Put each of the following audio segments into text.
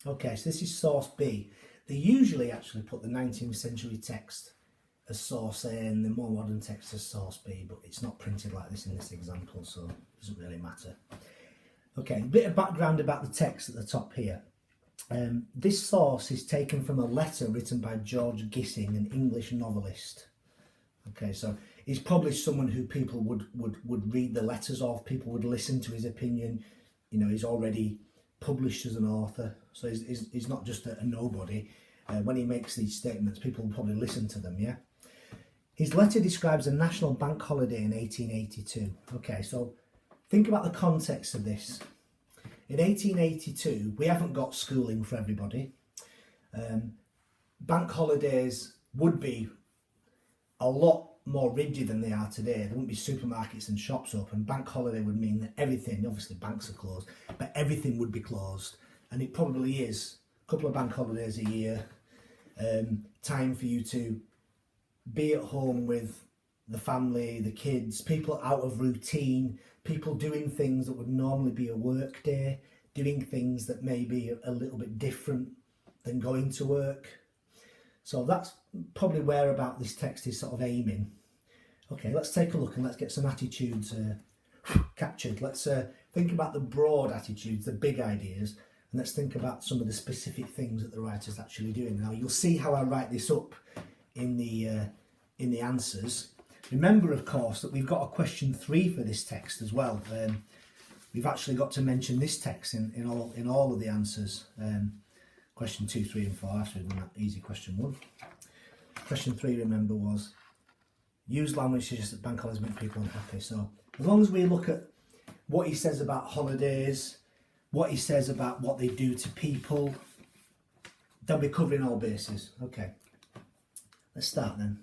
Okay, so this is source B. They usually actually put the 19th century text as source A and the more modern text as source B, but it's not printed like this in this example, so it doesn't really matter. Okay, a bit of background about the text at the top here. This source is taken from a letter written by George Gissing, an English novelist. Okay, so he's probably someone who people would read the letters of, people would listen to his opinion. You know, he's already published as an author, so he's not just a nobody. When he makes these statements, people will probably listen to them, yeah? His letter describes a national bank holiday in 1882. Okay, so think about the context of this. In 1882, we haven't got schooling for everybody. Bank holidays would be a lot more rigid than they are today. There wouldn't be supermarkets and shops open. Bank holiday would mean that everything, obviously banks are closed, but everything would be closed. And it probably is a couple of bank holidays a year. Time for you to be at home with the family, the kids, people out of routine, people doing things that would normally be a work day, doing things that may be a little bit different than going to work. So that's probably where about this text is sort of aiming. Okay, let's take a look and let's get some attitudes captured. Let's think about the broad attitudes, the big ideas, and let's think about some of the specific things that the writer's actually doing. Now you'll see how I write this up in the answers. Remember, of course, that we've got a question 3 for this text as well. We've actually got to mention this text in all of the answers. Question 2, 3 and 4 after we've done that easy question 1. Question 3, remember, was use language suggests that bank holidays make people unhappy. So as long as we look at what he says about holidays, what he says about what they do to people, they'll be covering all bases. Okay, let's start then.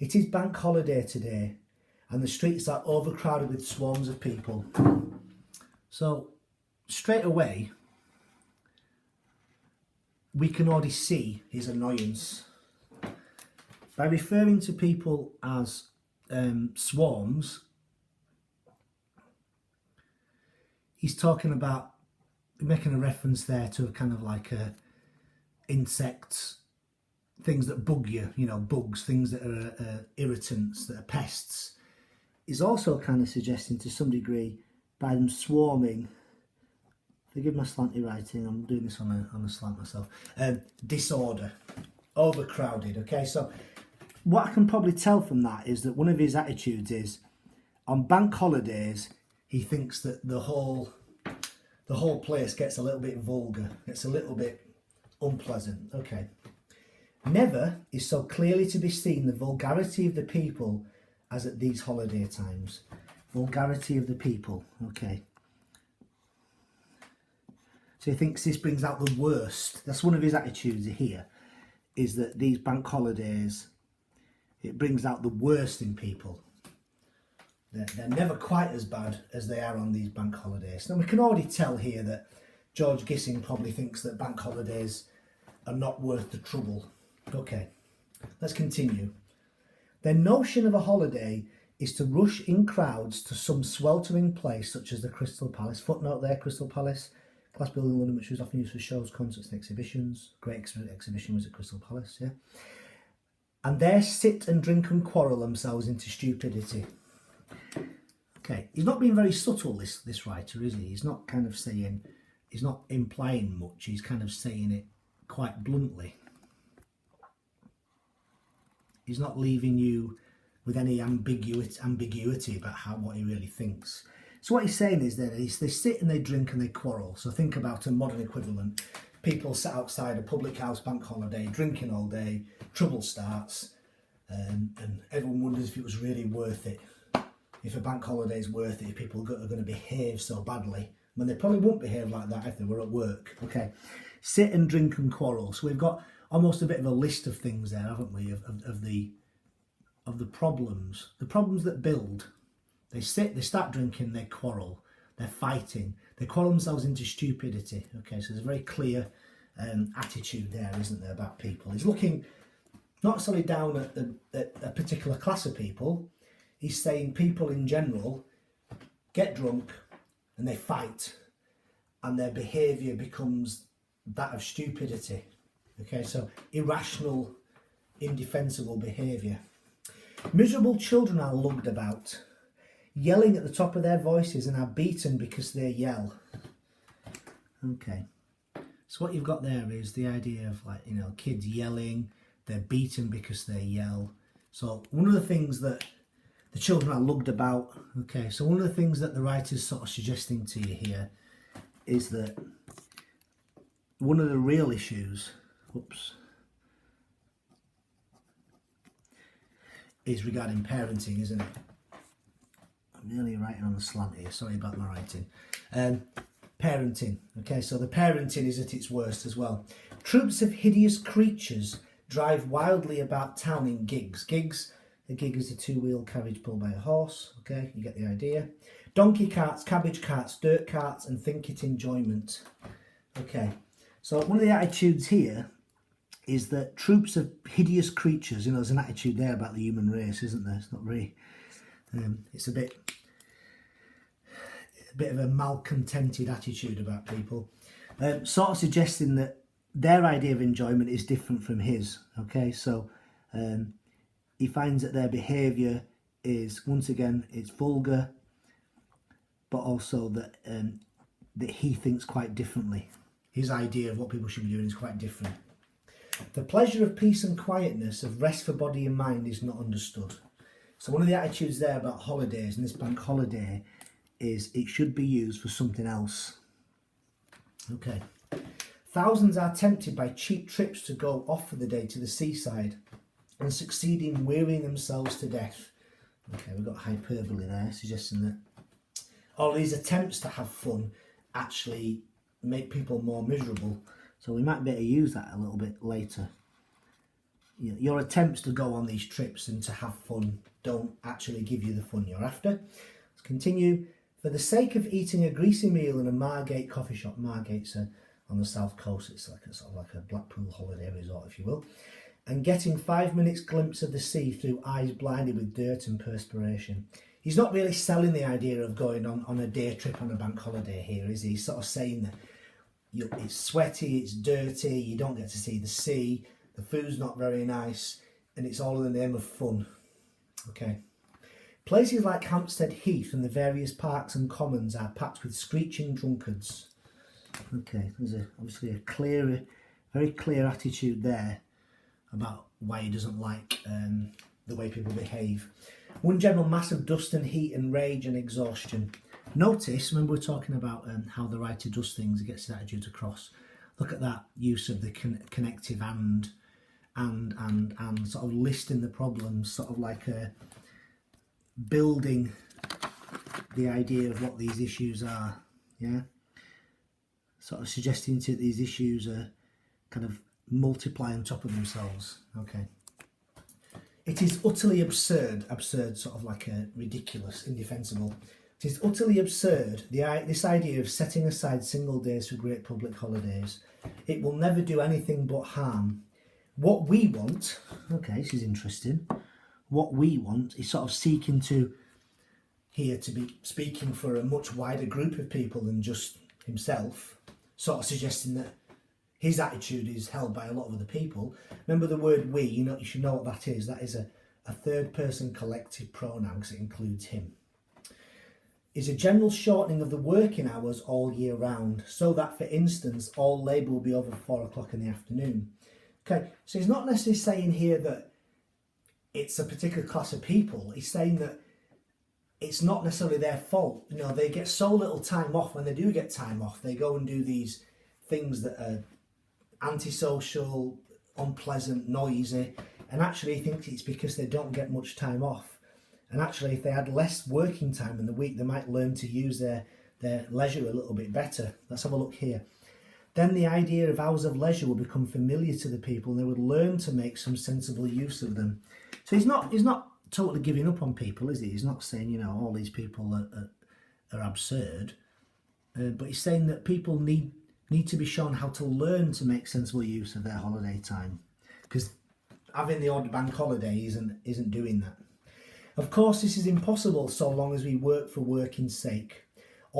It is bank holiday today and the streets are overcrowded with swarms of people. So straight away, we can already see his annoyance. By referring to people as swarms, he's talking about, making a reference there to a kind of like insects, things that bug you, you know, bugs, things that are irritants, that are pests. He's also kind of suggesting to some degree by them swarming, forgive my slanty writing, I'm doing this on a slant myself, disorder, overcrowded. Okay, so what I can probably tell from that is that one of his attitudes is on bank holidays he thinks that the whole place gets a little bit vulgar, gets a little bit unpleasant. Okay. Never is so clearly to be seen the vulgarity of the people as at these holiday times. Vulgarity of the people, okay. So he thinks this brings out the worst. That's one of his attitudes here, is that these bank holidays, it brings out the worst in people. They're never quite as bad as they are on these bank holidays. Now we can already tell here that George Gissing probably thinks that bank holidays are not worth the trouble. Okay, let's continue. Their notion of a holiday is to rush in crowds to some sweltering place such as the Crystal Palace. Footnote there, Crystal Palace, glass building in London which was often used for shows, concerts and exhibitions. Great exhibition was at Crystal Palace, yeah. And there sit and drink and quarrel themselves into stupidity. Okay, he's not being very subtle, this writer, is he? He's not kind of saying, he's not implying much, he's kind of saying it quite bluntly. He's not leaving you with any ambiguity about what he really thinks. So what he's saying is that they sit and they drink and they quarrel. So think about a modern equivalent. People sat outside a public house bank holiday, drinking all day, trouble starts, and everyone wonders if it was really worth it. If a bank holiday is worth it, if people are going to behave so badly, when they probably won't behave like that if they were at work. Okay, sit and drink and quarrel. So we've got almost a bit of a list of things there, haven't we, of the problems that build. They sit, they start drinking, they quarrel, they're fighting, they quarrel themselves into stupidity. Okay, so there's a very clear attitude there, isn't there, about people. He's looking not necessarily down at a particular class of people. He's saying people in general get drunk and they fight and their behaviour becomes that of stupidity. Okay, so irrational, indefensible behaviour. Miserable children are lugged about, yelling at the top of their voices, and are beaten because they yell. Okay, so what you've got there is the idea of, like, you know, kids yelling, they're beaten because they yell. So one of the things that the children are lugged about, okay, so one of the things that the writer's sort of suggesting to you here is that one of the real issues, is regarding parenting, isn't it? I'm nearly writing on the slant here, sorry about my writing. Parenting, okay, so the parenting is at its worst as well. Troops of hideous creatures drive wildly about town in gigs. A gig is a two-wheel carriage pulled by a horse, okay, you get the idea. Donkey carts, cabbage carts, dirt carts, and think it enjoyment. Okay, so one of the attitudes here is that troops of hideous creatures, you know, there's an attitude there about the human race, isn't there? It's not really, it's a bit of a malcontented attitude about people, sort of suggesting that their idea of enjoyment is different from his, okay? So he finds that their behaviour is, once again, it's vulgar, but also that that he thinks quite differently. His idea of what people should be doing is quite different. The pleasure of peace and quietness, of rest for body and mind, is not understood. So one of the attitudes there about holidays and this bank holiday is it should be used for something else. Okay. Thousands are tempted by cheap trips to go off for the day to the seaside and succeed in wearying themselves to death. Okay, we've got hyperbole there, suggesting that all these attempts to have fun actually make people more miserable. So we might better use that a little bit later. Your attempts to go on these trips and to have fun don't actually give you the fun you're after. Let's continue. For the sake of eating a greasy meal in a Margate coffee shop. Margate's on the south coast. It's like a sort of like a Blackpool holiday resort, if you will. And getting 5 minutes glimpse of the sea through eyes blinded with dirt and perspiration. He's not really selling the idea of going on a day trip on a bank holiday here, is he? He's sort of saying that it's sweaty, it's dirty, you don't get to see the sea, the food's not very nice, and it's all in the name of fun. Okay. Places like Hampstead Heath and the various parks and commons are packed with screeching drunkards. Okay, there's obviously a very clear attitude there about why he doesn't like the way people behave. One general mass of dust and heat and rage and exhaustion. Notice, remember we're talking about how the writer does things, he gets his attitude across. Look at that use of the connective and sort of listing the problems, sort of like building the idea of what these issues are, yeah? Sort of suggesting that these issues are kind of multiply on top of themselves, okay? It is utterly absurd, sort of like a ridiculous, indefensible. It is utterly absurd, this idea of setting aside single days for great public holidays. It will never do anything but harm. What we want, okay, this is interesting, what we want is sort of seeking to, here, to be speaking for a much wider group of people than just himself, sort of suggesting that his attitude is held by a lot of other people. Remember the word we, you should know what that is. That is a third person collective pronoun because it includes him. Is a general shortening of the working hours all year round, so that, for instance, all labour will be over 4 o'clock in the afternoon. Okay, so he's not necessarily saying here that it's a particular class of people. He's saying that it's not necessarily their fault. They get so little time off. When they do get time off, they go and do these things that are antisocial, unpleasant, noisy, and actually he thinks it's because they don't get much time off. And actually, if they had less working time in the week, they might learn to use their leisure a little bit better. Let's have a look here. Then the idea of hours of leisure will become familiar to the people, and they would learn to make some sensible use of them. So he's not totally giving up on people, is he? He's not saying, all these people are absurd, but he's saying that people need to be shown how to learn to make sensible use of their holiday time, because having the odd bank holiday isn't doing that. Of course, this is impossible so long as we work for working's sake.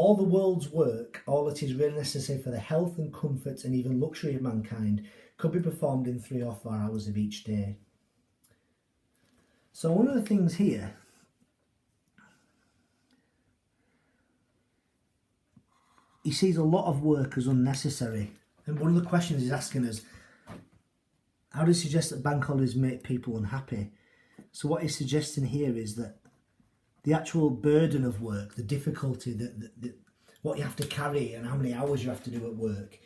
All the world's work, all that is really necessary for the health and comfort and even luxury of mankind, could be performed in 3 or 4 hours of each day. So one of the things here, he sees a lot of work as unnecessary. And one of the questions he's asking us, how does he suggest that bank holidays make people unhappy? So what he's suggesting here is that the actual burden of work, the difficulty, what you have to carry and how many hours you have to do at work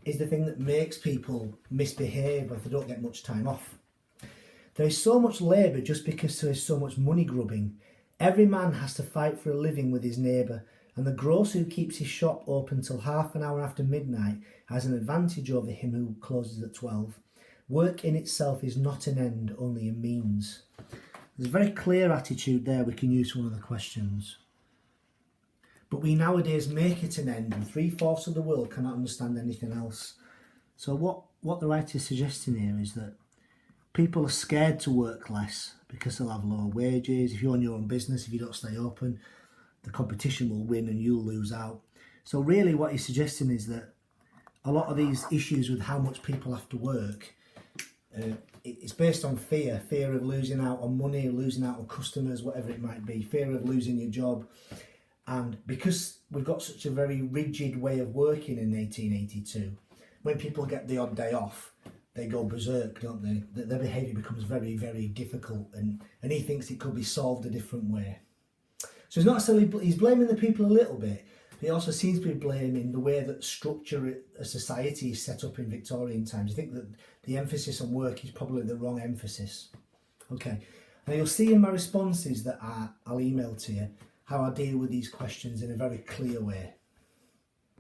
is the thing that makes people misbehave if they don't get much time off. There is so much labour just because there is so much money grubbing. Every man has to fight for a living with his neighbour, and the grocer who keeps his shop open till half an hour after midnight has an advantage over him who closes at 12. Work in itself is not an end, only a means. There's a very clear attitude there we can use for one of the questions. But we nowadays make it an end, and 3/4 of the world cannot understand anything else. So what the writer is suggesting here is that people are scared to work less because they'll have lower wages. If you own your own business, if you don't stay open, the competition will win and you'll lose out. So really what he's suggesting is that a lot of these issues with how much people have to work, it's based on fear of losing out on money, losing out on customers, whatever it might be, fear of losing your job. And because we've got such a very rigid way of working in 1882, when people get the odd day off, they go berserk, don't they? Their behaviour becomes very, very difficult, and he thinks it could be solved a different way. So he's not necessarily, he's blaming the people a little bit, but he also seems to be blaming the way that structure a society is set up in Victorian times. I think that the emphasis on work is probably the wrong emphasis. Okay, now you'll see in my responses that I'll email to you how I deal with these questions in a very clear way.